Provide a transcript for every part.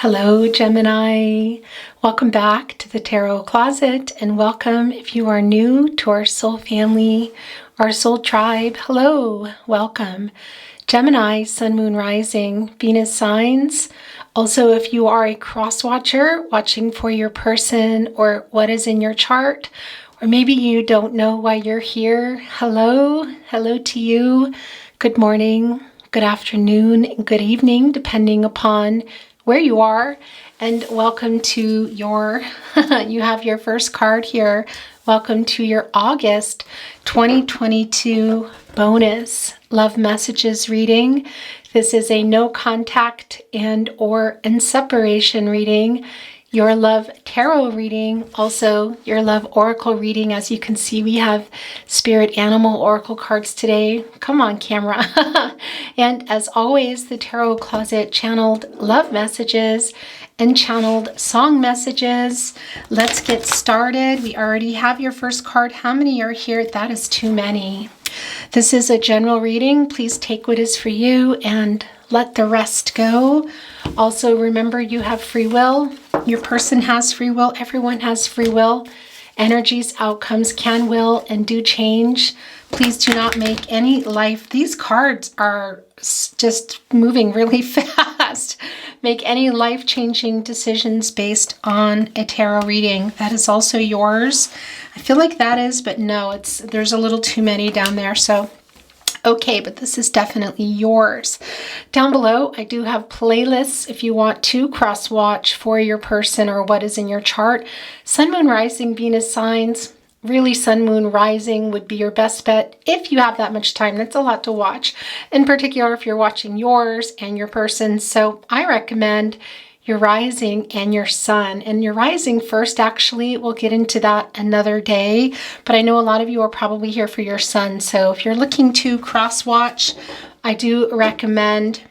Hello, Gemini. Welcome back to the Tarot Closet, and welcome if you are new to our soul family, our soul tribe. Hello, welcome. Gemini, Sun, Moon, Rising, Venus signs. Also, if you are a cross watcher watching for your person or what is in your chart, or maybe you don't know why you're here, hello to you. Good morning, good afternoon, and good evening, depending upon where you are, and welcome to your, you have your first card here. Welcome to your August 2022 bonus love messages reading. This is a no contact and or in separation reading. Your love tarot reading, also your love oracle reading. As you can see, we have spirit animal oracle cards today. Come on, camera. And as always, the Tarot Closet channeled love messages and channeled song messages. Let's get started. We already have your first card. How many are here? That is too many. This is a general reading. Please take what is for you and let the rest go. Also, remember, you have free will. Your person has free will. Everyone has free will. Energies, outcomes can, will, and do change. Please do not make any life. These cards are just moving really fast. Make any life-changing decisions based on a tarot reading. That is also yours. I feel like that is, but no, there's a little too many down there. So okay, but this is definitely yours. Down below, I do have playlists if you want to cross-watch for your person or what is in your chart. Sun, Moon, Rising, Venus signs. Really, Sun, Moon, Rising would be your best bet if you have that much time. That's a lot to watch, in particular if you're watching yours and your person. So I recommend your rising and your sun. And your rising first, actually, we'll get into that another day. But I know a lot of you are probably here for your sun. So if you're looking to cross-watch, I do recommend,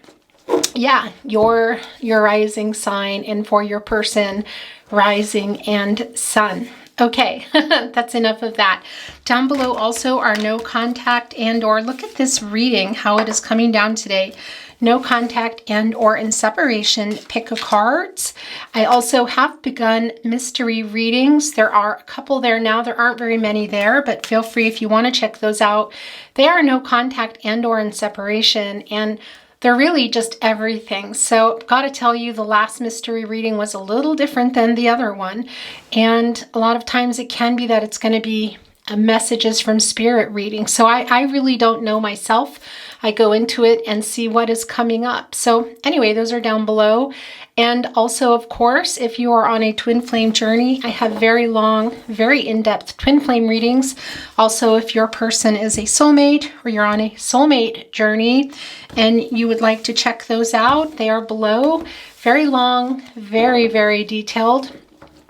your rising sign, and for your person, rising and sun. Okay, that's enough of that. Down below also are no contact and or, look at this reading, how it is coming down today. No contact and or in separation, pick a cards. I also have begun mystery readings. There are a couple there now. There aren't very many there, but feel free if you want to check those out. They are no contact and or in separation, and they're really just everything. So I've got to tell you, the last mystery reading was a little different than the other one. And a lot of times it can be that it's going to be messages from spirit reading. So I really don't know myself. I go into it and see what is coming up. So anyway, those are down below. And also, of course, if you are on a twin flame journey, I have very long, very in-depth twin flame readings. Also, if your person is a soulmate or you're on a soulmate journey and you would like to check those out, they are below. Very long, very, very detailed.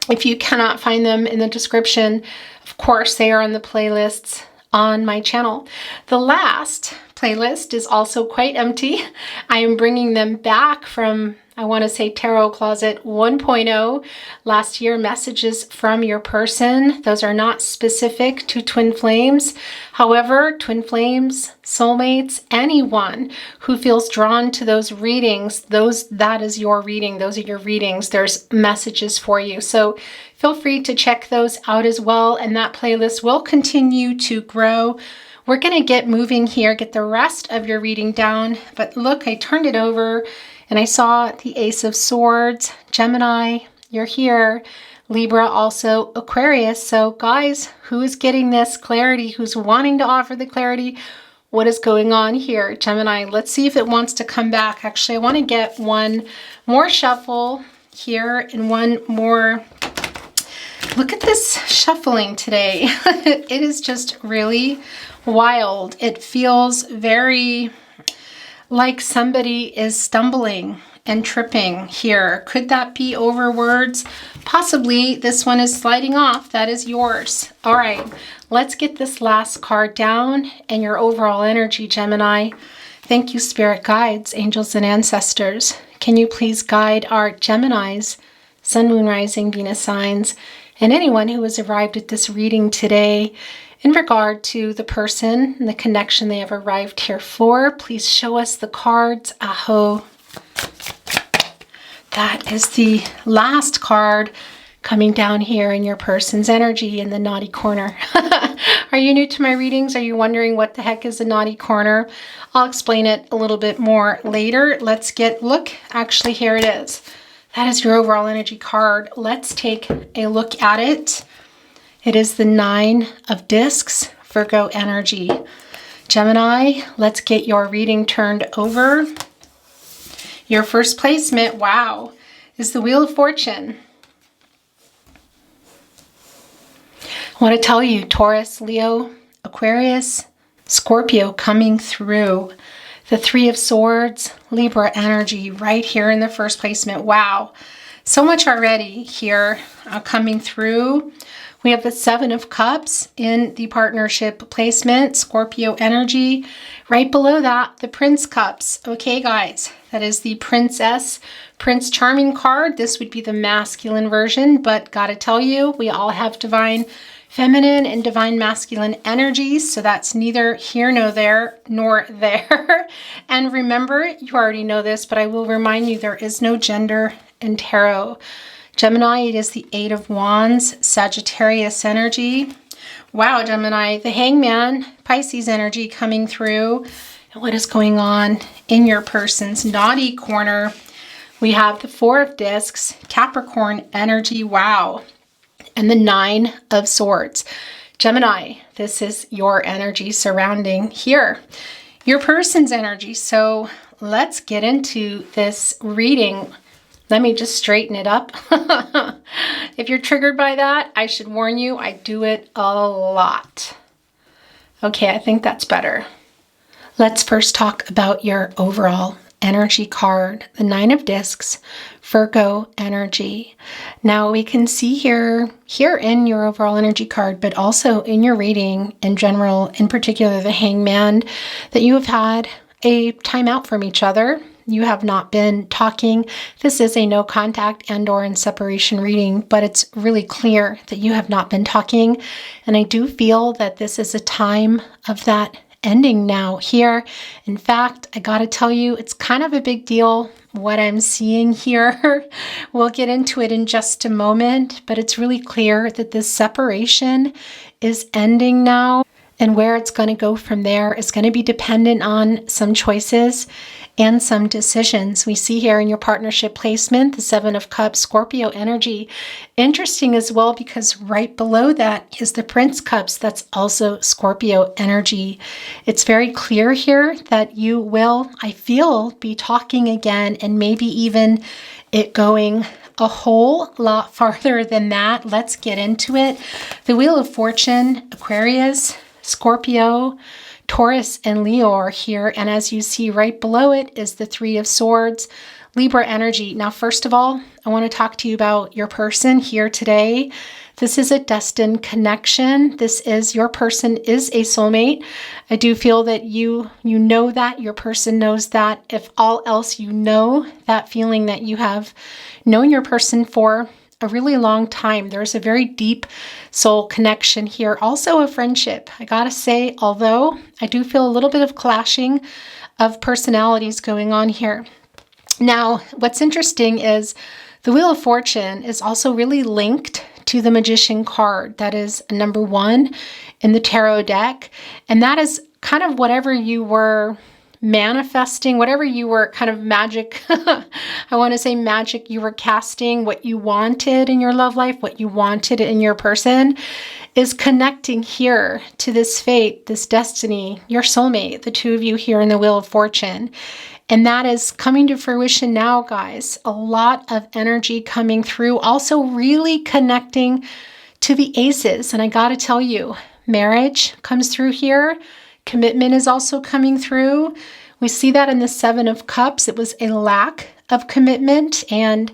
If you cannot find them in the description, of course, they are on the playlists on my channel. The last playlist is also quite empty. I am bringing them back from, I want to say, Tarot Closet 1.0. Last year, messages from your person. Those are not specific to twin flames. However, twin flames, soulmates, anyone who feels drawn to those readings, that is your reading. Those are your readings. There's messages for you. So feel free to check those out as well. And that playlist will continue to grow. We're going to get moving here, get the rest of your reading down. But look, I turned it over and I saw the Ace of Swords. Gemini, you're here. Libra, also Aquarius. So guys, who is getting this clarity? Who's wanting to offer the clarity? What is going on here? Gemini, let's see if it wants to come back. Actually, I want to get one more shuffle here and one more. Look at this shuffling today. It is just really wild. It feels very like somebody is stumbling and tripping here. Could that be over words? Possibly. This one is sliding off. That is yours. All right, let's get this last card down and your overall energy, Gemini. Thank you, spirit guides, angels, and ancestors. Can you please guide our Geminis, Sun, Moon, Rising, Venus signs, and anyone who has arrived at this reading today in regard to the person and the connection they have arrived here for? Please show us the cards. Aho. That is the last card coming down here in your person's energy in the naughty corner. Are you new to my readings? Are you wondering what the heck is a naughty corner? I'll explain it a little bit more later. Let's look, actually here it is. That is your overall energy card. Let's take a look at it. It is the 9 of Discs, Virgo energy. Gemini, let's get your reading turned over. Your first placement, wow, is the Wheel of Fortune. I want to tell you, Taurus, Leo, Aquarius, Scorpio coming through. The 3 of Swords, Libra energy right here in the first placement. Wow, so much already here coming through. We have the 7 of Cups in the partnership placement, Scorpio energy. Right below that, the Prince Cups. Okay, guys, that is the Princess, Prince Charming card. This would be the masculine version, but gotta tell you, we all have divine feminine and divine masculine energies, so that's neither here nor there. And remember, you already know this, but I will remind you, there is no gender in tarot. Gemini, it is the 8 of Wands, Sagittarius energy. Wow, Gemini, the Hangman, Pisces energy coming through. And what is going on in your person's naughty corner? We have the 4 of Discs, Capricorn energy, wow. And the 9 of Swords. Gemini, this is your energy surrounding here. Your person's energy. So let's get into this reading. Let me just straighten it up. If you're triggered by that, I should warn you, I do it a lot. Okay, I think that's better. Let's first talk about your overall energy card, the 9 of Discs, Virgo energy. Now we can see here in your overall energy card, but also in your reading in general, in particular the Hangman, that you have had a time out from each other. You have not been talking. This is a no contact and or in separation reading, but it's really clear that you have not been talking. And I do feel that this is a time of that ending now here. In fact, I gotta tell you, it's kind of a big deal what I'm seeing here. We'll get into it in just a moment, but it's really clear that this separation is ending now. And where it's going to go from there is going to be dependent on some choices and some decisions. We see here in your partnership placement, the 7 of Cups, Scorpio energy. Interesting as well, because right below that is the Prince Cups. That's also Scorpio energy. It's very clear here that you will, I feel, be talking again, and maybe even it going a whole lot farther than that. Let's get into it. The Wheel of Fortune, Aquarius, Scorpio, Taurus, and Leo are here. And as you see right below it is the 3 of Swords, Libra energy. Now, first of all, I want to talk to you about your person here today. This is a destined connection. This is, your person is a soulmate. I do feel that you know that, your person knows that. If all else, you know that feeling that you have known your person for a really long time. There's a very deep soul connection here. Also a friendship. I gotta say, although I do feel a little bit of clashing of personalities going on here. Now, what's interesting is the Wheel of Fortune is also really linked to the Magician card. That is number 1 in the tarot deck. And that is kind of whatever you were manifesting, whatever you were kind of magic, I want to say magic, you were casting, what you wanted in your love life, what you wanted in your person is connecting here to this fate, this destiny, your soulmate, the 2 of you here in the Wheel of Fortune. And that is coming to fruition now, guys. A lot of energy coming through, also really connecting to the aces. And I got to tell you, marriage comes through here. Commitment is also coming through. We see that in the 7 of Cups. It was a lack of commitment. And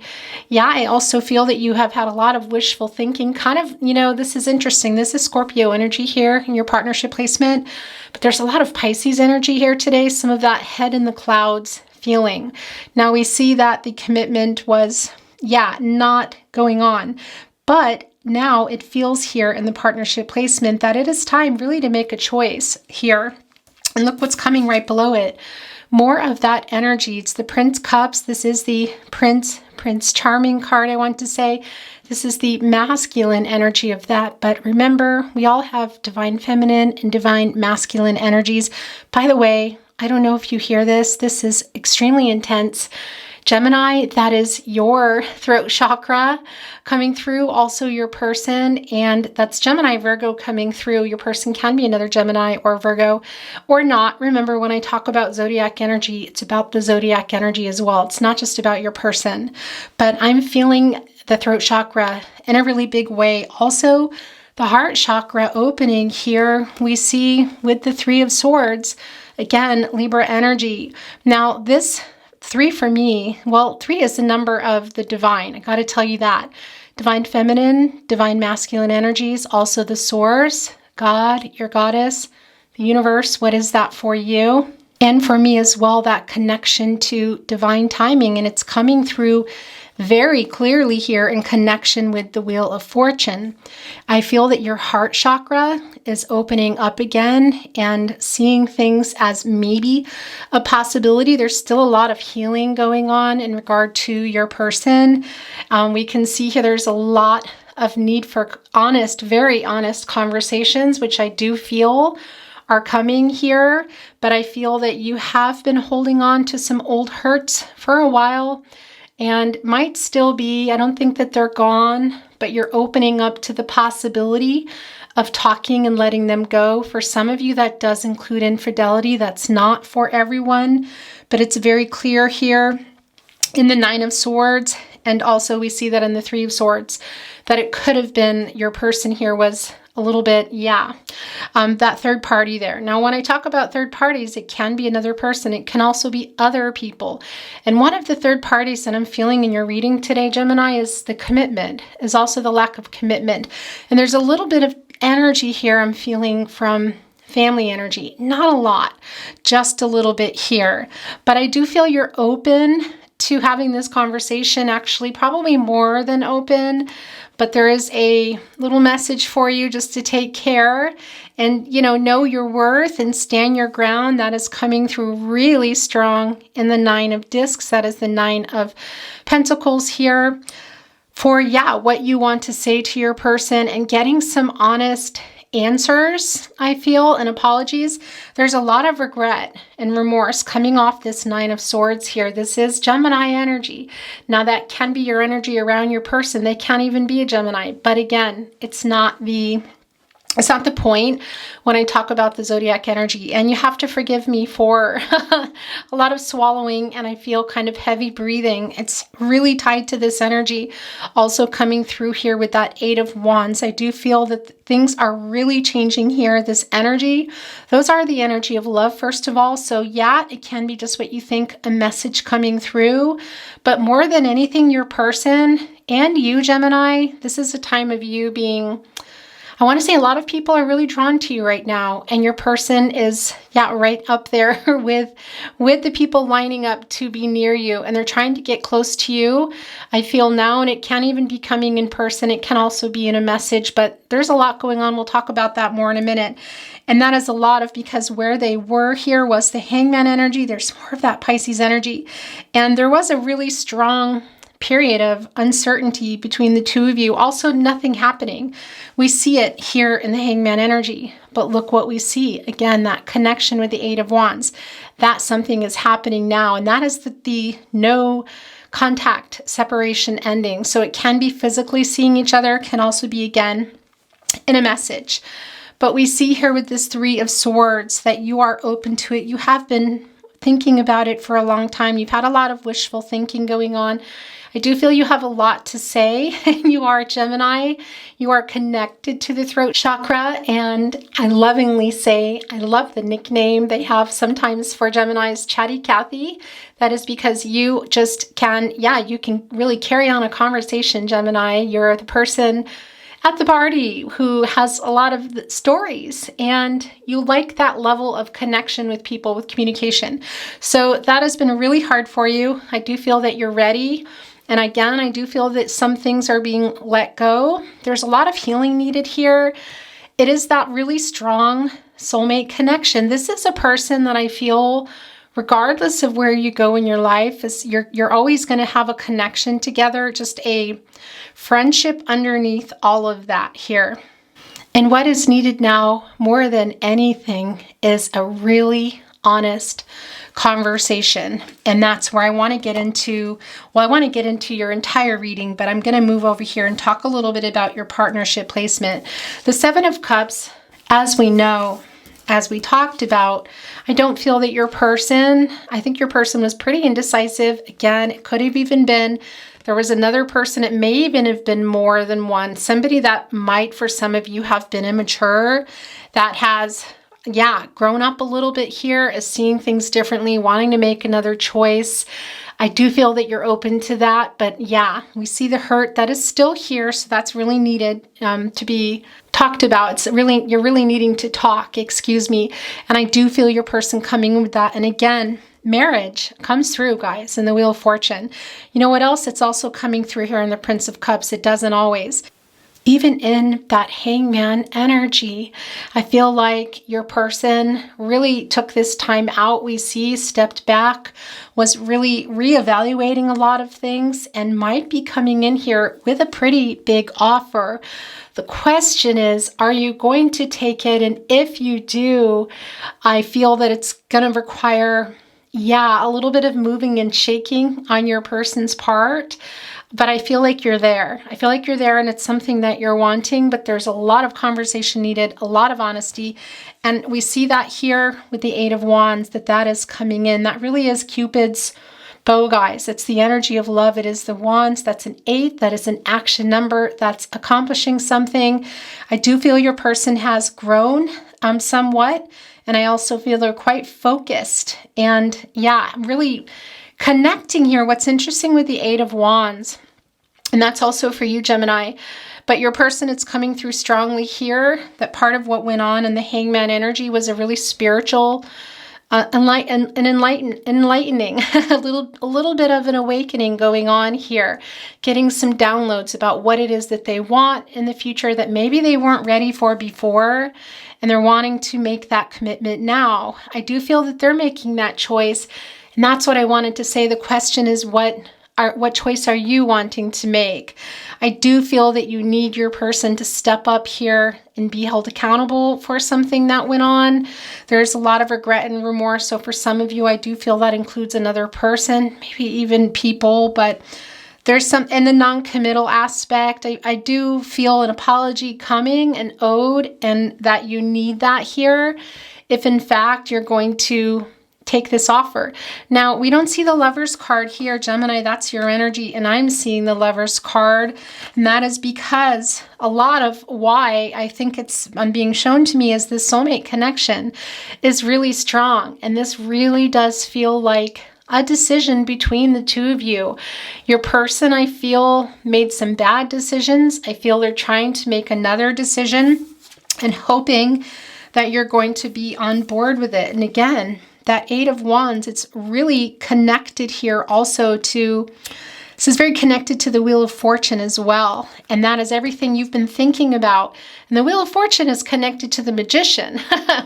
yeah, I also feel that you have had a lot of wishful thinking. Kind of, this is interesting. This is Scorpio energy here in your partnership placement. But there's a lot of Pisces energy here today. Some of that head in the clouds feeling. Now we see that the commitment was, not going on. But now it feels here in the partnership placement that it is time really to make a choice here. And look what's coming right below it. more of that energy. It's the Prince Cups. This is the Prince Charming card, I want to say. This is the masculine energy of that. But remember, we all have divine feminine and divine masculine energies. By the way, I don't know if you hear this. This is extremely intense. Gemini, that is your throat chakra coming through, also your person, and that's Gemini, Virgo coming through. Your person can be another Gemini or Virgo or not. Remember, when I talk about zodiac energy, it's about the zodiac energy as well. It's not just about your person, but I'm feeling the throat chakra in a really big way. Also, the heart chakra opening here, we see with the Three of Swords, again, Libra energy. Now, this 3 for me, well, 3 is the number of the divine. I got to tell you that. Divine feminine, divine masculine energies, also the source, God, your goddess, the universe. What is that for you? And for me as well, that connection to divine timing. And it's coming through very clearly here in connection with the Wheel of Fortune. I feel that your heart chakra is opening up again and seeing things as maybe a possibility. There's still a lot of healing going on in regard to your person. We can see here there's a lot of need for honest, very honest conversations, which I do feel are coming here. But I feel that you have been holding on to some old hurts for a while, and might still be. I don't think that they're gone, but you're opening up to the possibility of talking and letting them go. For some of you, that does include infidelity. That's not for everyone, but it's very clear here in the Nine of Swords. And also we see that in the Three of Swords, that it could have been your person here was a little bit, that third party there. Now, when I talk about third parties, it can be another person. It can also be other people. And one of the third parties that I'm feeling in your reading today, Gemini, is the commitment, is also the lack of commitment. And there's a little bit of energy here I'm feeling from family energy. Not a lot, just a little bit here. But I do feel you're open to having this conversation, actually probably more than open, but there is a little message for you just to take care and, know your worth and stand your ground. That is coming through really strong in the Nine of Discs. That is the Nine of Pentacles here for, what you want to say to your person and getting some honest answers, I feel, and apologies. There's a lot of regret and remorse coming off this Nine of Swords here. This is Gemini energy. Now, that can be your energy around your person. They can't even be a Gemini. But again, it's not the point when I talk about the zodiac energy. And you have to forgive me for a lot of swallowing, and I feel kind of heavy breathing. It's really tied to this energy. Also coming through here with that Eight of Wands. I do feel that things are really changing here. This energy, those are the energy of love, first of all. So it can be just what you think, a message coming through. But more than anything, your person and you, Gemini, this is a time of you being, I want to say, a lot of people are really drawn to you right now, and your person is, right up there with the people lining up to be near you, and they're trying to get close to you. I feel now, and it can't even be coming in person. It can also be in a message, but there's a lot going on. We'll talk about that more in a minute. And that is a lot of, because where they were here was the Hangman energy. There's more of that Pisces energy, and there was a really strong period of uncertainty between the two of you. Also, nothing happening. We see it here in the Hangman energy, but look what we see. Again, that connection with the Eight of Wands, that something is happening now, and that is the no contact separation ending. So it can be physically seeing each other, can also be, again, in a message. But we see here with this Three of Swords that you are open to it. You have been thinking about it for a long time. You've had a lot of wishful thinking going on. I do feel you have a lot to say. You are a Gemini. You are connected to the throat chakra. And I lovingly say, I love the nickname they have sometimes for Geminis, Chatty Cathy. That is because you just can, you can really carry on a conversation, Gemini. You're the person at the party who has a lot of stories, and you like that level of connection with people, with communication. So that has been really hard for you. I do feel that you're ready. And again, I do feel that some things are being let go. There's a lot of healing needed here. It is that really strong soulmate connection. This is a person that I feel regardless of where you go in your life, is you're always going to have a connection together, just a friendship underneath all of that here. And what is needed now more than anything is a really honest conversation. And that's where I want to get into, well, I want to get into your entire reading, but I'm going to move over here and talk a little bit about your partnership placement. The Seven of Cups, as we know, as we talked about, I don't feel that I think your person was pretty indecisive. Again, it could have even been there was another person. It may even have been more than one. Somebody that might, for some of you, have been immature, that has, grown up a little bit here, is seeing things differently, wanting to make another choice. I do feel that you're open to that, but we see the hurt that is still here, so that's really needed to be talked about. You're really needing to talk, and I do feel your person coming with that. And again, marriage comes through, guys, in the Wheel of Fortune. You know what else? It's also coming through here in the Prince of Cups. It doesn't always. Even in that Hangman energy, I feel like your person really took this time out. We see stepped back, was really reevaluating a lot of things, and might be coming in here with a pretty big offer. The question is, are you going to take it? And if you do, I feel that it's going to require, a little bit of moving and shaking on your person's part. But I feel like you're there. I feel like you're there, and it's something that you're wanting, but there's a lot of conversation needed, a lot of honesty. And we see that here with the Eight of Wands, that is coming in. That really is Cupid's bow, guys. It's the energy of love. It is the wands. That's an 8. That is an action number. That's accomplishing something. I do feel your person has grown somewhat, and I also feel they're quite focused. And really connecting here. What's interesting with the Eight of Wands, and that's also for you, Gemini, but your person, it's coming through strongly here that part of what went on in the Hangman energy was a really spiritual, enlightening, a little bit of an awakening going on here, getting some downloads about what it is that they want in the future that maybe they weren't ready for before, and they're wanting to make that commitment now. I do feel that they're making that choice. And that's what I wanted to say. The question is, what choice are you wanting to make? I do feel that you need your person to step up here and be held accountable for something that went on. There's a lot of regret and remorse. So for some of you, I do feel that includes another person, maybe even people, but there's some in the non-committal aspect. I do feel an apology coming and owed, and that you need that here if in fact you're going to take this offer. Now, we don't see the Lover's card here, Gemini. That's your energy, and I'm seeing the Lover's card, and that is because a lot of why I think I'm being shown to me is this soulmate connection is really strong, and this really does feel like a decision between the two of you. Your person, I feel, made some bad decisions. I feel they're trying to make another decision and hoping that you're going to be on board with it. And again, that Eight of Wands, it's really connected here also to, this is very connected to the Wheel of Fortune as well. And that is everything you've been thinking about. And the Wheel of Fortune is connected to the Magician,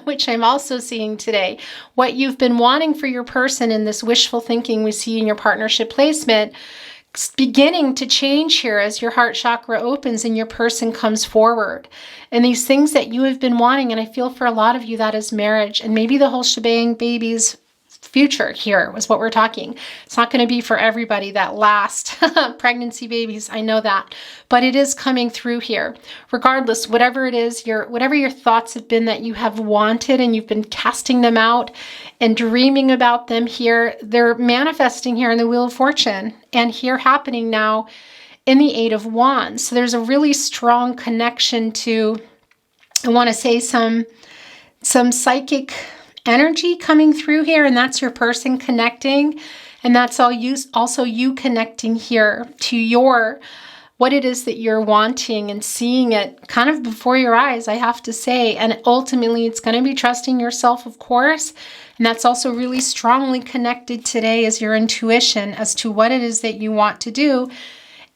which I'm also seeing today. What you've been wanting for your person in this wishful thinking we see in your partnership placement, beginning to change here as your heart chakra opens and your person comes forward. And these things that you have been wanting, and I feel for a lot of you that is marriage, and maybe the whole shebang, babies, future here was what we're talking. It's not going to be for everybody that last pregnancy, babies. I know that, but it is coming through here. Regardless, whatever it is, whatever your thoughts have been that you have wanted and you've been casting them out and dreaming about them here, they're manifesting here in the Wheel of Fortune and here happening now in the Eight of Wands. So there's a really strong connection to, I want to say, some psychic energy coming through here, and that's your person connecting, and that's also you connecting here to what it is that you're wanting and seeing it kind of before your eyes, I have to say. And ultimately, it's going to be trusting yourself, of course, and that's also really strongly connected today as your intuition as to what it is that you want to do.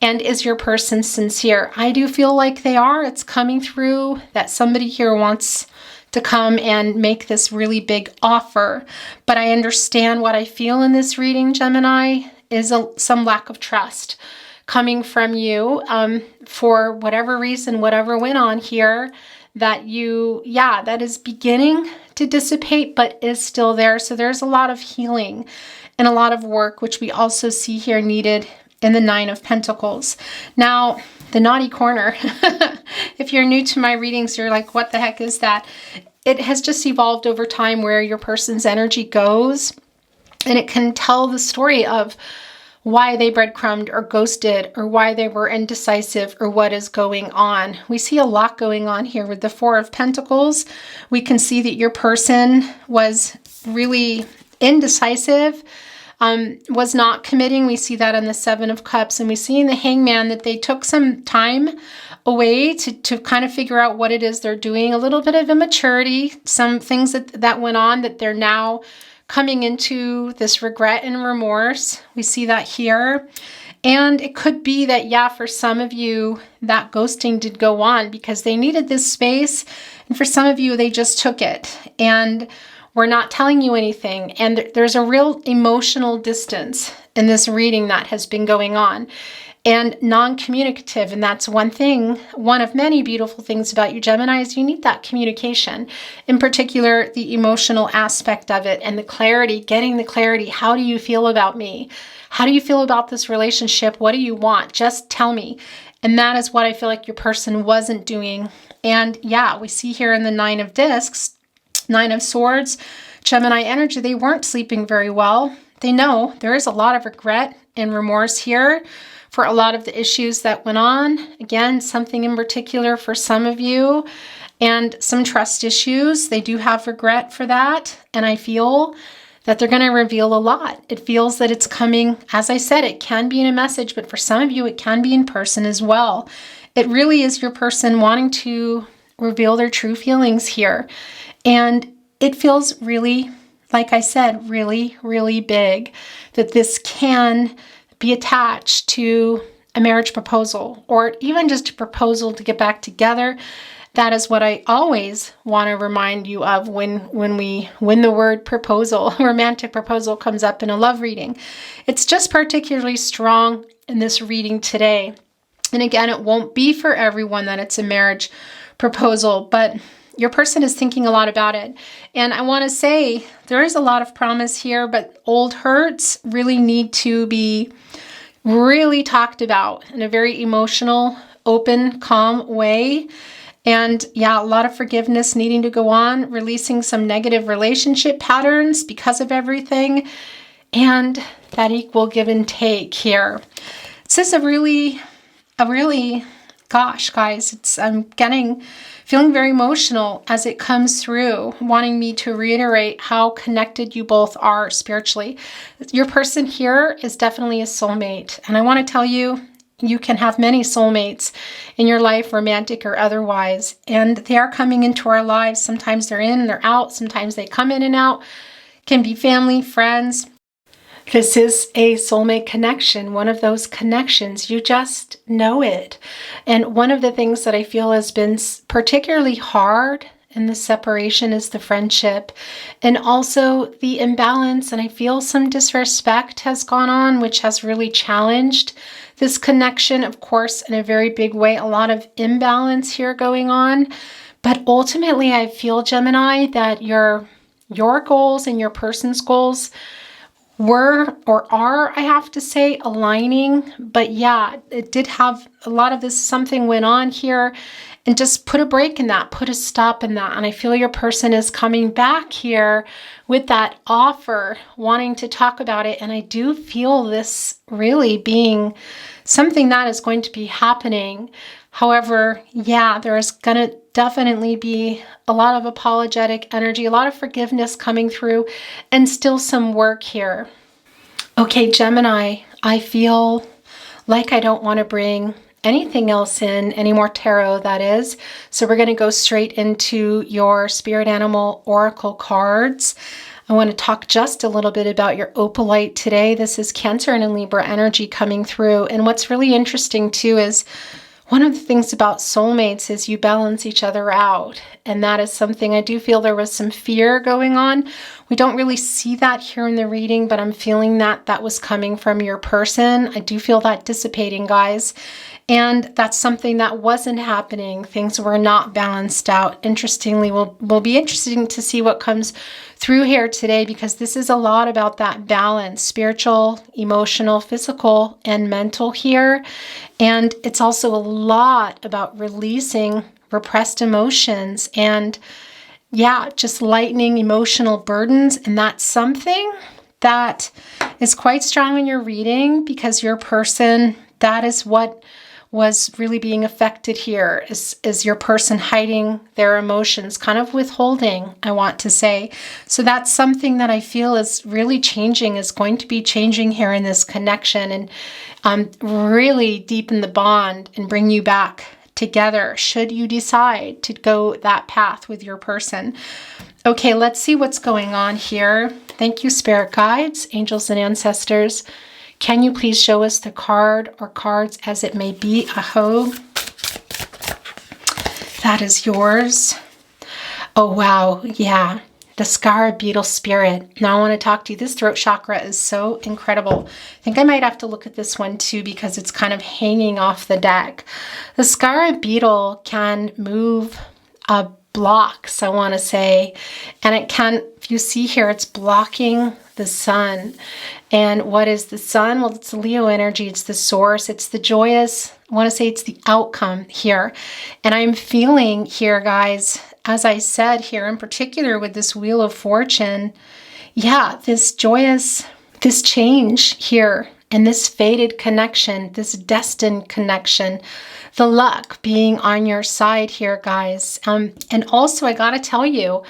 And is your person sincere? I do feel like they are. It's coming through that somebody here wants to come and make this really big offer. But I understand what I feel in this reading, Gemini, is some lack of trust coming from you for whatever reason, whatever went on here, that that is beginning to dissipate, but is still there. So there's a lot of healing and a lot of work, which we also see here needed in the Nine of Pentacles. Now, the naughty corner, if you're new to my readings, you're like, what the heck is that? It has just evolved over time where your person's energy goes, and it can tell the story of why they breadcrumbed or ghosted, or why they were indecisive, or what is going on. We see a lot going on here with the Four of Pentacles. We can see that your person was really indecisive, was not committing. We see that in the Seven of Cups, and we see in the Hangman that they took some time away to kind of figure out what it is they're doing. A little bit of immaturity, some things that went on that they're now coming into this regret and remorse. We see that here. And it could be that, for some of you, that ghosting did go on because they needed this space. And for some of you, they just took it and were not telling you anything. And there's a real emotional distance in this reading that has been going on. And non-communicative, and that's one of many beautiful things about you, Gemini, is you need that communication. In particular, the emotional aspect of it and the clarity, getting the clarity. How do you feel about me? How do you feel about this relationship? What do you want? Just tell me. And that is what I feel like your person wasn't doing. And we see here in the Nine of Discs, Nine of Swords, Gemini energy, they weren't sleeping very well. They know there is a lot of regret and remorse here for a lot of the issues that went on. Again, something in particular for some of you, and some trust issues. They do have regret for that. And I feel that they're going to reveal a lot. It feels that it's coming, as I said, it can be in a message, but for some of you, it can be in person as well. It really is your person wanting to reveal their true feelings here. And it feels really, like I said, really, really big that this can be attached to a marriage proposal, or even just a proposal to get back together. That is what I always want to remind you of when the word proposal, romantic proposal, comes up in a love reading. It's just particularly strong in this reading today. And again, it won't be for everyone that it's a marriage proposal, but your person is thinking a lot about it. And I want to say there is a lot of promise here, but old hurts really need to be really talked about in a very emotional, open, calm way. And a lot of forgiveness needing to go on, releasing some negative relationship patterns because of everything, and that equal give and take here. This is a really, gosh, guys, I'm feeling very emotional as it comes through, wanting me to reiterate how connected you both are spiritually. Your person here is definitely a soulmate. And I want to tell you, you can have many soulmates in your life, romantic or otherwise. And they are coming into our lives. Sometimes they're in, they're out. Sometimes they come in and out. Can be family, friends. This is a soulmate connection, one of those connections. You just know it. And one of the things that I feel has been particularly hard in the separation is the friendship, and also the imbalance. And I feel some disrespect has gone on, which has really challenged this connection, of course, in a very big way. A lot of imbalance here going on. But ultimately, I feel, Gemini, that your goals and your person's goals were or are, I have to say, aligning. But it did have a lot of this, something went on here, and just put a break in that, put a stop in that. And I feel your person is coming back here with that offer, wanting to talk about it. And I do feel this really being something that is going to be happening. However, there is going to definitely be a lot of apologetic energy, a lot of forgiveness coming through, and still some work here. Okay, Gemini, I feel like I don't want to bring anything else in, any more tarot, that is. So we're going to go straight into your spirit animal oracle cards. I want to talk just a little bit about your opalite today. This is Cancer and Libra energy coming through. And what's really interesting too is One of the things about soulmates is you balance each other out. And that is something I do feel there was some fear going on. We don't really see that here in the reading, but I'm feeling that that was coming from your person. I do feel that dissipating, guys. And that's something that wasn't happening. Things were not balanced out. Interestingly, will be interesting to see what comes through here today, because this is a lot about that balance, spiritual, emotional, physical, and mental here. And it's also a lot about releasing repressed emotions and, yeah, just lightening emotional burdens. And that's something that is quite strong in your reading, because your person, that is what was really being affected here, is your person hiding their emotions, kind of withholding, I want to say. So that's something that I feel is really changing, is going to be changing here in this connection, and really deepen the bond and bring you back together, should you decide to go that path with your person. Okay, let's see what's going on here. Thank you, spirit guides, angels, and ancestors. Can you please show us the card or cards as it may be? Aho. That is yours. Oh, wow. Yeah. The Scarab Beetle Spirit. Now I want to talk to you. This throat chakra is so incredible. I think I might have to look at this one too, because it's kind of hanging off the deck. The Scarab Beetle can move blocks, I want to say. And it can, if you see here, it's blocking the sun. And what is the sun? Well, it's the Leo energy. It's the source. It's the joyous. I want to say it's the outcome here. And I'm feeling here, guys, as I said here, in particular with this Wheel of Fortune, yeah, this joyous, this change here, and this fated connection, this destined connection, the luck being on your side here, guys. And also, I got to tell you,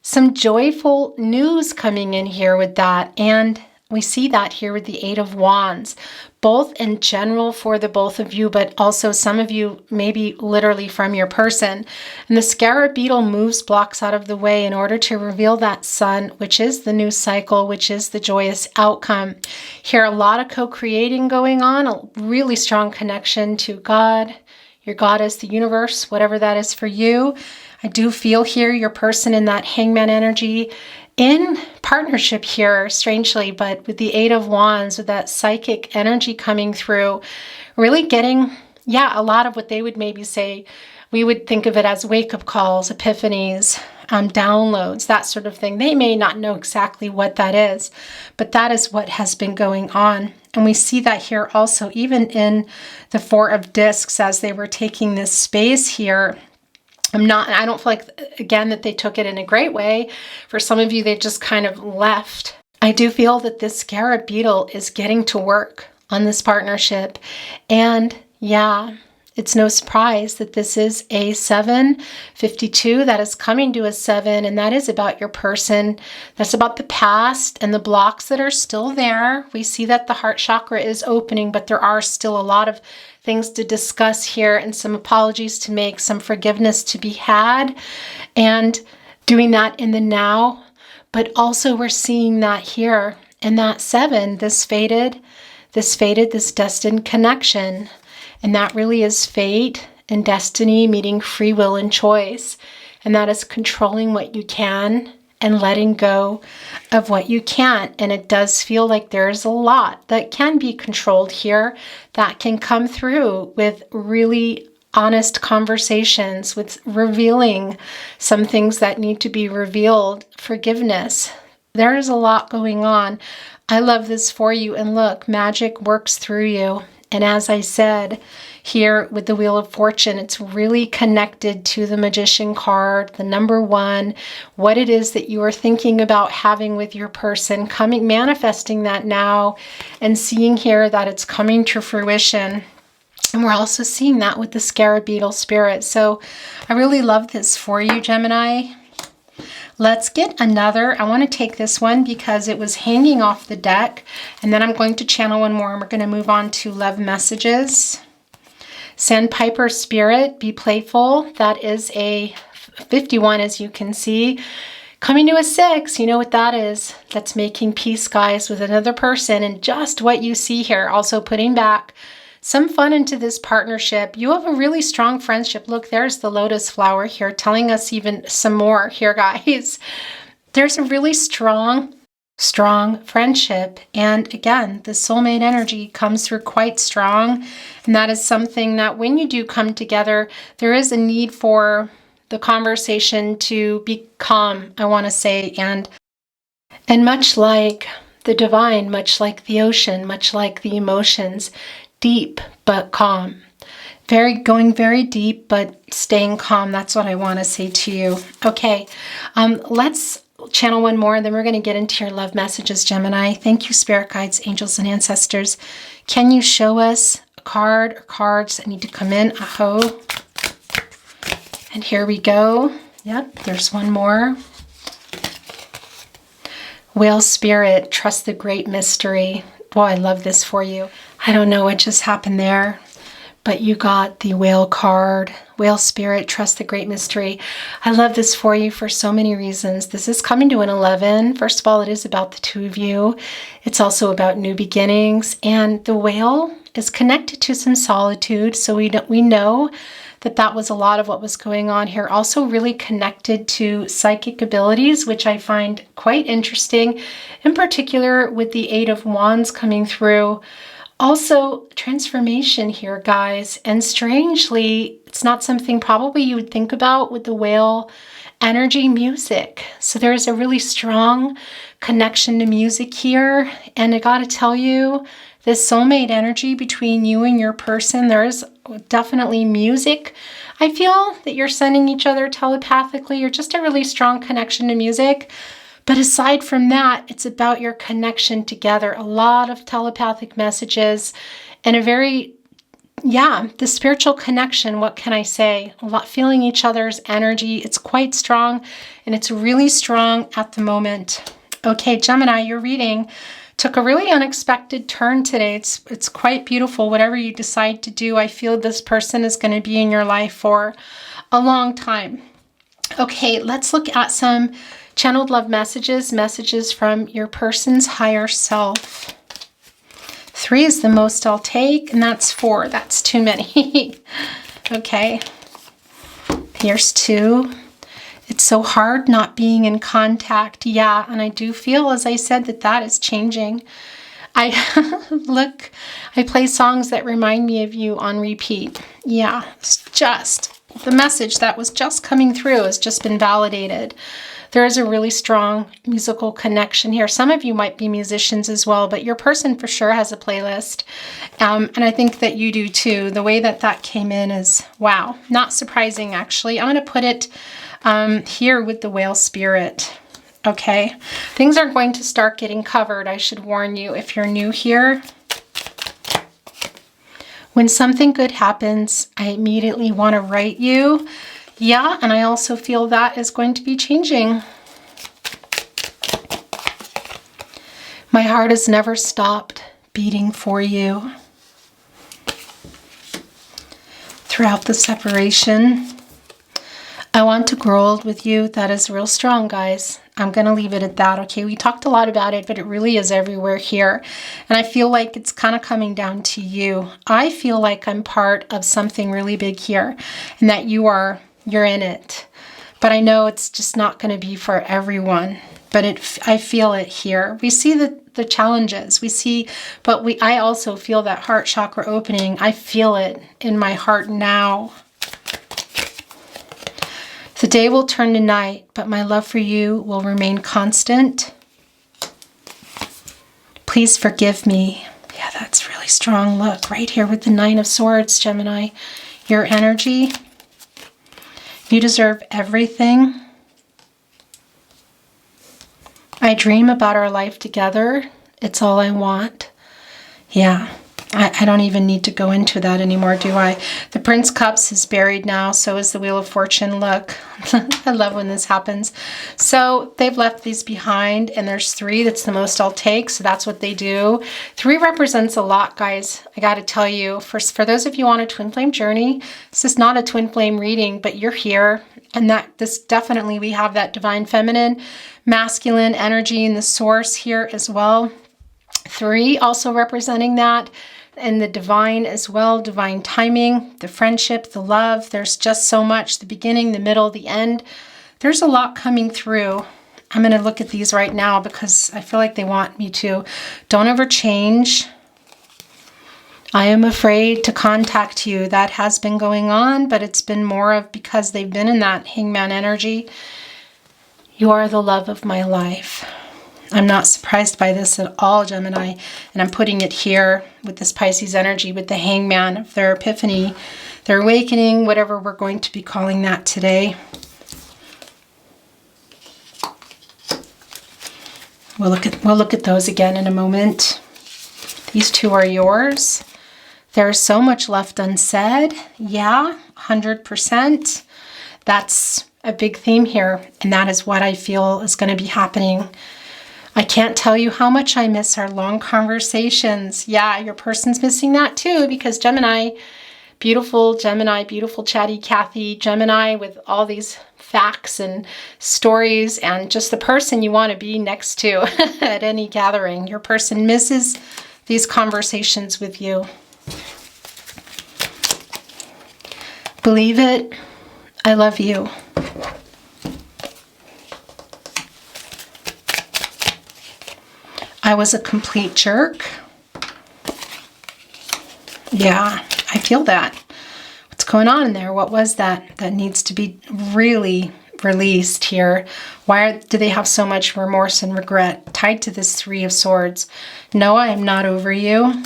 some joyful news coming in here with that. And we see that here with the Eight of Wands, both in general for the both of you, but also some of you maybe literally from your person. And the Scarab Beetle moves blocks out of the way in order to reveal that sun, which is the new cycle, which is the joyous outcome. Here, a lot of co-creating going on, a really strong connection to God, your goddess, the universe, whatever that is for you. I do feel here your person in that Hangman energy, in partnership here, strangely, but with the Eight of Wands, with that psychic energy coming through, really getting, yeah, a lot of what they would maybe say, we would think of it as wake-up calls, epiphanies, downloads, that sort of thing. They may not know exactly what that is, but that is what has been going on. And we see that here also, even in the Four of Discs, as they were taking this space here. I don't feel like, again, that they took it in a great way. For some of you, they just kind of left. I do feel that this Scarab Beetle is getting to work on this partnership. And yeah, it's no surprise that this is a 752 that is coming to a 7. And that is about your person. That's about the past and the blocks that are still there. We see that the heart chakra is opening, but there are still a lot of things to discuss here, and some apologies to make, some forgiveness to be had, and doing that in the now. But also we're seeing that here in that 7, this fated, this destined connection. And that really is fate and destiny meeting free will and choice. And that is controlling what you can and letting go of what you can't. And it does feel like there's a lot that can be controlled here that can come through with really honest conversations, with revealing some things that need to be revealed, forgiveness. There is a lot going on. I love this for you. And look, magic works through you. And as I said, here with the Wheel of Fortune, it's really connected to the Magician card, the number 1, what it is that you are thinking about having with your person, manifesting that now, and seeing here that it's coming to fruition. And we're also seeing that with the Scarab Beetle Spirit. So I really love this for you, Gemini. Let's get another. I want to take this one because it was hanging off the deck. And then I'm going to channel one more, and we're going to move on to love messages. Sandpiper Spirit, be playful. That is a 51, as you can see. Coming to a 6, you know what that is. That's making peace, guys, with another person. And just what you see here. Also putting back some fun into this partnership. You have a really strong friendship. Look, there's the lotus flower here telling us even some more here, guys. There's a really strong friendship. And again, the soulmate energy comes through quite strong. And that is something that when you do come together, there is a need for the conversation to be calm, I want to say. And much like the divine, much like the ocean, much like the emotions, deep but calm. Going very deep but staying calm. That's what I want to say to you. Okay, let's channel one more, and then we're going to get into your love messages, Gemini. Thank you, spirit guides, angels, and ancestors. Can you show us a card or cards that need to come in? Aho. And here we go. Yep, there's one more. Whale spirit, trust the great mystery. Boy, I love this for you. I don't know what just happened there, but you got the whale card. Whale spirit, trust the great mystery. I love this for you for so many reasons. This is coming to an 11. First of all, it is about the two of you. It's also about new beginnings. And the whale is connected to some solitude. So we know that was a lot of what was going on here. Also really connected to psychic abilities, which I find quite interesting, in particular with the Eight of Wands coming through. Also, transformation here, guys. And strangely, it's not something probably you would think about with the whale energy, music. So there's a really strong connection to music here. And I gotta tell you, this soulmate energy between you and your person, there's definitely music. I feel that you're sending each other telepathically, or just a really strong connection to music. But aside from that, it's about your connection together. A lot of telepathic messages and a very, the spiritual connection. What can I say? A lot feeling each other's energy. It's quite strong, and it's really strong at the moment. Okay, Gemini, your reading took a really unexpected turn today. It's quite beautiful. Whatever you decide to do, I feel this person is going to be in your life for a long time. Okay, let's look at some channeled love messages from your person's higher self. 3 is the most I'll take, and that's 4. That's too many. Okay, here's 2. It's so hard not being in contact. Yeah, and I do feel, as I said, that is changing. I play songs that remind me of you on repeat. Yeah, it's just the message that was just coming through has just been validated. There is a really strong musical connection here. Some of you might be musicians as well, but your person for sure has a playlist. And I think that you do too. The way that came in is, wow, not surprising actually. I'm going to put it here with the whale spirit. Okay, things are going to start getting covered. I should warn you if you're new here. When something good happens, I immediately want to write you. Yeah, and I also feel that is going to be changing. My heart has never stopped beating for you. Throughout the separation, I want to grow old with you. That is real strong, guys. I'm going to leave it at that, okay? We talked a lot about it, but it really is everywhere here. And I feel like it's kind of coming down to you. I feel like I'm part of something really big here, and that you're in it. But I know it's just not going to be for everyone. But I feel it here. We see the challenges. I also feel that heart chakra opening. I feel it in my heart now. The day will turn to night, but my love for you will remain constant. Please forgive me. Yeah, that's really strong. Look, right here with the 9 of Swords, Gemini. Your energy. You deserve everything. I dream about our life together. It's all I want. Yeah. I don't even need to go into that anymore, do I? The Prince Cups is buried now, so is the Wheel of Fortune. Look, I love when this happens. So they've left these behind, and there's 3. That's the most I'll take, so that's what they do. 3 represents a lot, guys. I got to tell you, for those of you on a twin flame journey, this is not a twin flame reading, but you're here, and this definitely, we have that divine feminine, masculine energy in the source here as well. 3 also representing that. and the divine as well, divine timing, the friendship, the love. There's just so much, the beginning, the middle, the end. There's a lot coming through. I'm going to look at these right now because I feel like they want me to. Don't ever change. I am afraid to contact you. That has been going on, but it's been more of because they've been in that hangman energy. You are the love of my life. I'm not surprised by this at all, Gemini. And I'm putting it here with this Pisces energy, with the hangman of their epiphany, their awakening, whatever we're going to be calling that today. We'll look at those again in a moment. These two are yours. There's so much left unsaid. Yeah, 100%. That's a big theme here, and that is what I feel is going to be happening. I can't tell you how much I miss our long conversations. Yeah, your person's missing that too, because Gemini, beautiful chatty Kathy, Gemini with all these facts and stories, and just the person you want to be next to at any gathering. Your person misses these conversations with you. Believe it, I love you. I was a complete jerk. Yeah, I feel that. What's going on in there? What was that that needs to be really released here? Why do they have so much remorse and regret tied to this Three of Swords? No, I am not over you.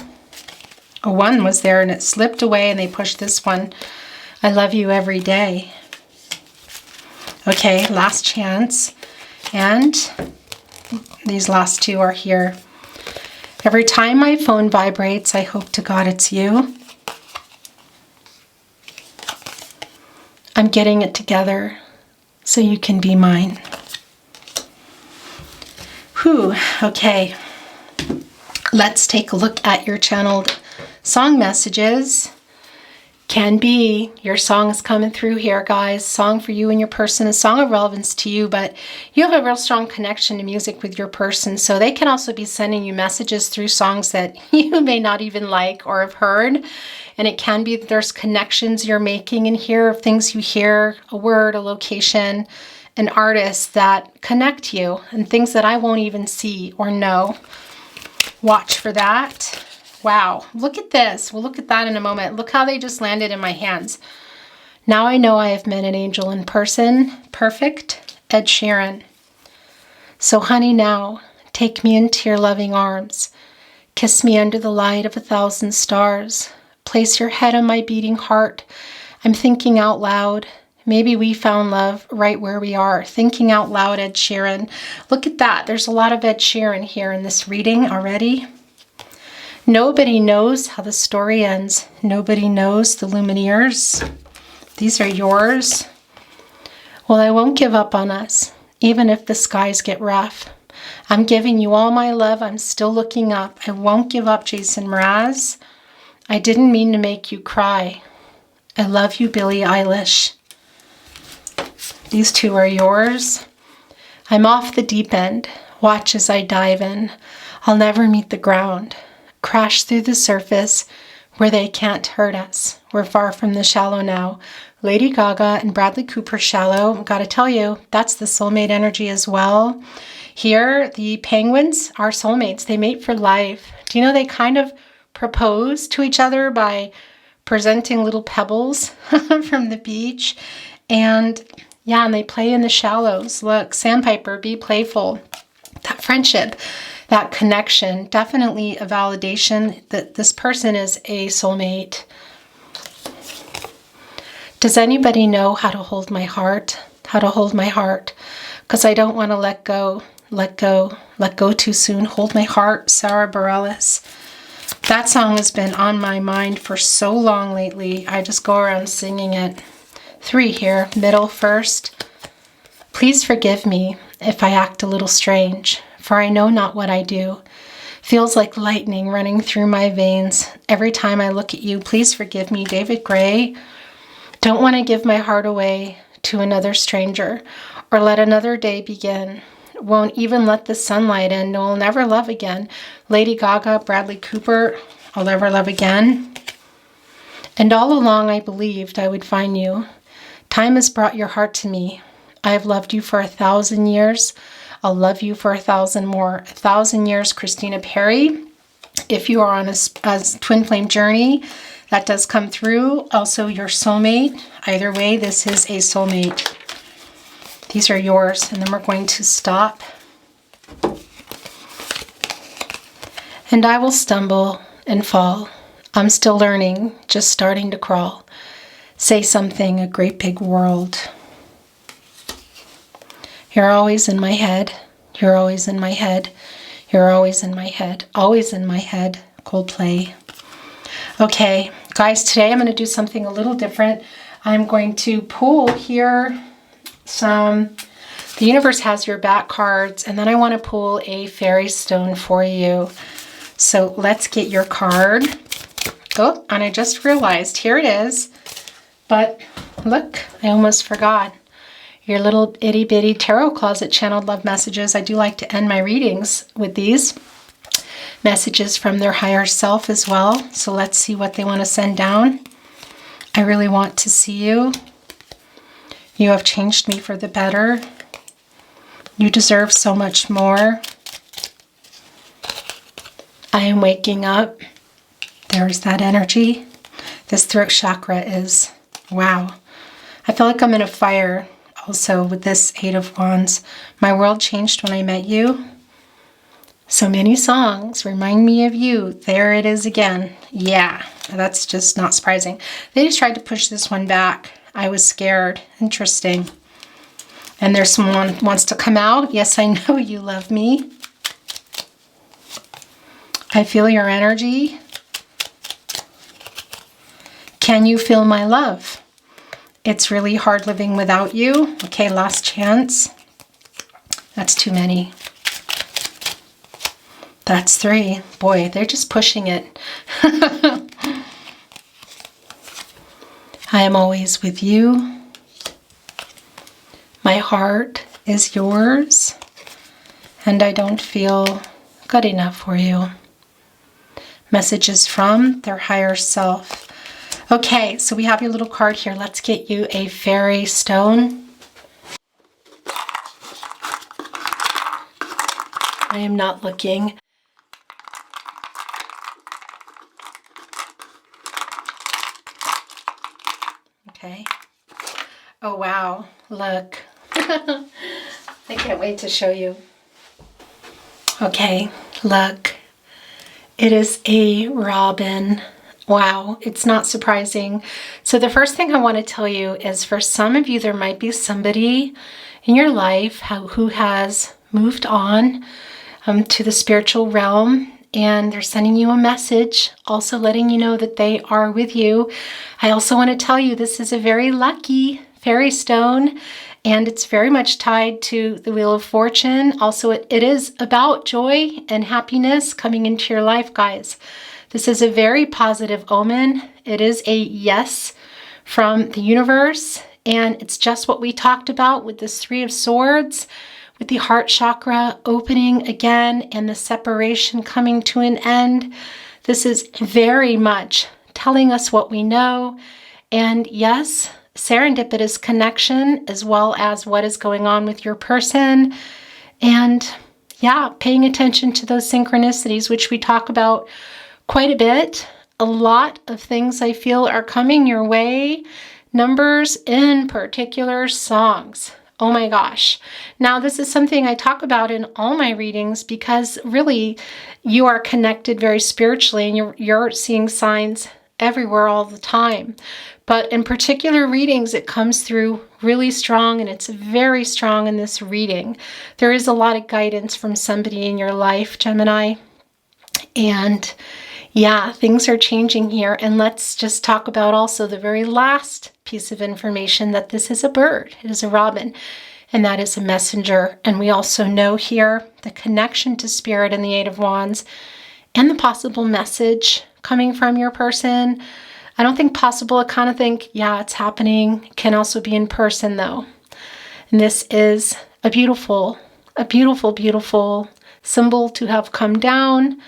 A one was there and it slipped away and they pushed this one. I love you every day. Okay, last chance. And these last two are here. Every time my phone vibrates, I hope to God it's you. I'm getting it together so you can be mine. Whew, okay. Let's take a look at your channeled song messages. Can be your song is coming through here, guys. Song for you and your person, a song of relevance to you, but you have a real strong connection to music with your person, so they can also be sending you messages through songs that you may not even like or have heard. And it can be that there's connections you're making in here of things you hear, a word, a location, an artist that connect you, and things that I won't even see or know. Watch for that. Wow, look at this. We'll look at that in a moment. Look how they just landed in my hands. Now I know I have met an angel in person. Perfect. Ed Sheeran. So honey, now take me into your loving arms. Kiss me under the light of 1,000 stars. Place your head on my beating heart. I'm thinking out loud. Maybe we found love right where we are. Thinking out loud, Ed Sheeran. Look at that. There's a lot of Ed Sheeran here in this reading already. Nobody knows how the story ends. Nobody knows the Lumineers. These are yours. Well, I won't give up on us, even if the skies get rough. I'm giving you all my love. I'm still looking up. I won't give up, Jason Mraz. I didn't mean to make you cry. I love you, Billie Eilish. These two are yours. I'm off the deep end. Watch as I dive in. I'll never meet the ground. Crash through the surface where they can't hurt us. We're far from the shallow now. Lady Gaga and Bradley Cooper, Shallow. Gotta tell you, that's the soulmate energy as well. Here, the penguins are soulmates. They mate for life. Do you know they kind of propose to each other by presenting little pebbles from the beach? And yeah, and they play in the shallows. Look, Sandpiper, be playful. That friendship, that connection, definitely a validation that this person is a soulmate. Does anybody know how to hold my heart? How to hold my heart? Because I don't want to let go too soon. Hold my heart, Sarah Bareilles. That song has been on my mind for so long lately. I just go around singing it. 3 here, middle first. Please forgive me if I act a little strange, for I know not what I do. Feels like lightning running through my veins every time I look at you. Please forgive me, David Gray. Don't want to give my heart away to another stranger or let another day begin. Won't even let the sunlight in. No, I'll never love again. Lady Gaga, Bradley Cooper. I'll ever love again. And all along I believed I would find you. Time has brought your heart to me. I have loved you for 1,000 years. I'll love you for 1,000 more. 1,000 years, Christina Perry. If you are on a twin flame journey, that does come through. Also your soulmate. Either way, this is a soulmate. These are yours. And then we're going to stop. And I will stumble and fall. I'm still learning, just starting to crawl. Say something, a great big world. You're always in my head. You're always in my head. You're always in my head. Always in my head. Coldplay. Okay, guys, today I'm going to do something a little different. I'm going to pull here some... The universe has your back cards, and then I want to pull a fairy stone for you. So let's get your card. Oh, and I just realized, here it is. But look, I almost forgot. Your little itty bitty tarot closet channeled love messages. I do like to end my readings with these messages from their higher self as well. So let's see what they want to send down. I really want to see you. You have changed me for the better. You deserve so much more. I am waking up. There's that energy. This throat chakra is, wow. I feel like I'm in a fire also with this Eight of Wands. My world changed when I met you. So many songs remind me of you. There it is again. Yeah, that's just not surprising. They just tried to push this one back. I was scared. Interesting. And there's someone who wants to come out. Yes, I know you love me. I feel your energy. Can you feel my love? It's really hard living without you. Okay, last chance. That's too many. That's 3. Boy, they're just pushing it. I am always with you. My heart is yours. And I don't feel good enough for you. Messages from their higher self. Okay, so we have your little card here. Let's get you a fairy stone. I am not looking. Okay. Oh, wow. Look. I can't wait to show you. Okay, look. It is a robin. Wow, it's not surprising. So the first thing I want to tell you is for some of you, there might be somebody in your life who has moved on to the spiritual realm, and they're sending you a message, also letting you know that they are with you. I also want to tell you this is a very lucky fairy stone, and it's very much tied to the Wheel of Fortune. Also, it is about joy and happiness coming into your life, guys. This is a very positive omen. It is a yes from the universe, and it's just what we talked about with this 3 of Swords, with the heart chakra opening again and the separation coming to an end. This is very much telling us what we know, and yes, serendipitous connection as well as what is going on with your person, and yeah, paying attention to those synchronicities, which we talk about quite a bit. A lot of things I feel are coming your way. Numbers in particular, songs. Oh my gosh. Now this is something I talk about in all my readings because really you are connected very spiritually and you're seeing signs everywhere all the time. But in particular readings, it comes through really strong, and it's very strong in this reading. There is a lot of guidance from somebody in your life, Gemini. And yeah, things are changing here. And let's just talk about also the very last piece of information, that this is a bird. It is a robin, and that is a messenger. And we also know here the connection to spirit and the Eight of Wands and the possible message coming from your person. I don't think possible. I kind of think, yeah, it's happening. It can also be in person though. And this is a beautiful, beautiful symbol to have come down.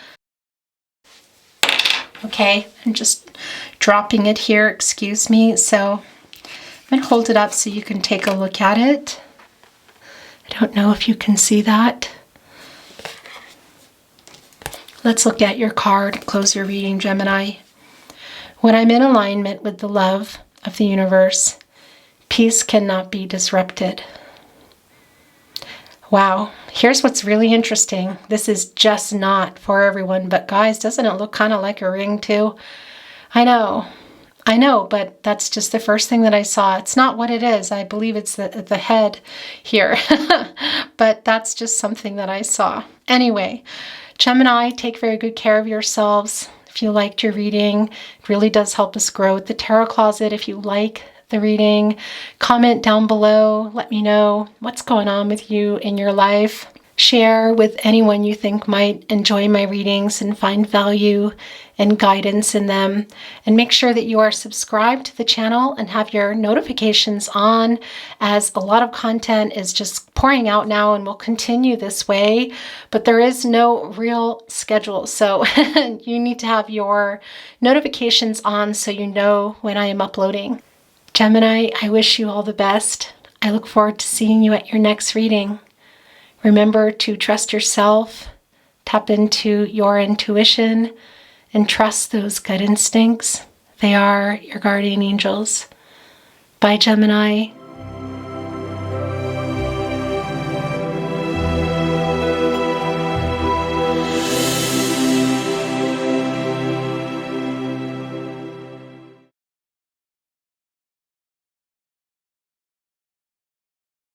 Okay, I'm just dropping it here, excuse me. So I'm going to hold it up so you can take a look at it. I don't know if you can see that. Let's look at your card. Close your reading, Gemini. When I'm in alignment with the love of the universe, peace cannot be disrupted. Wow, here's what's really interesting. This is just not for everyone, but guys, doesn't it look kind of like a ring too? I know, but that's just the first thing that I saw. It's not what it is. I believe it's the head here, but that's just something that I saw. Anyway, Gemini, take very good care of yourselves. If you liked your reading, it really does help us grow at the Tarot Closet. If you like the reading, comment down below. Let me know what's going on with you in your life. Share with anyone you think might enjoy my readings and find value and guidance in them. And make sure that you are subscribed to the channel and have your notifications on, as a lot of content is just pouring out now and will continue this way. But there is no real schedule. So you need to have your notifications on so you know when I am uploading. Gemini, I wish you all the best. I look forward to seeing you at your next reading. Remember to trust yourself, tap into your intuition, and trust those gut instincts. They are your guardian angels. Bye, Gemini.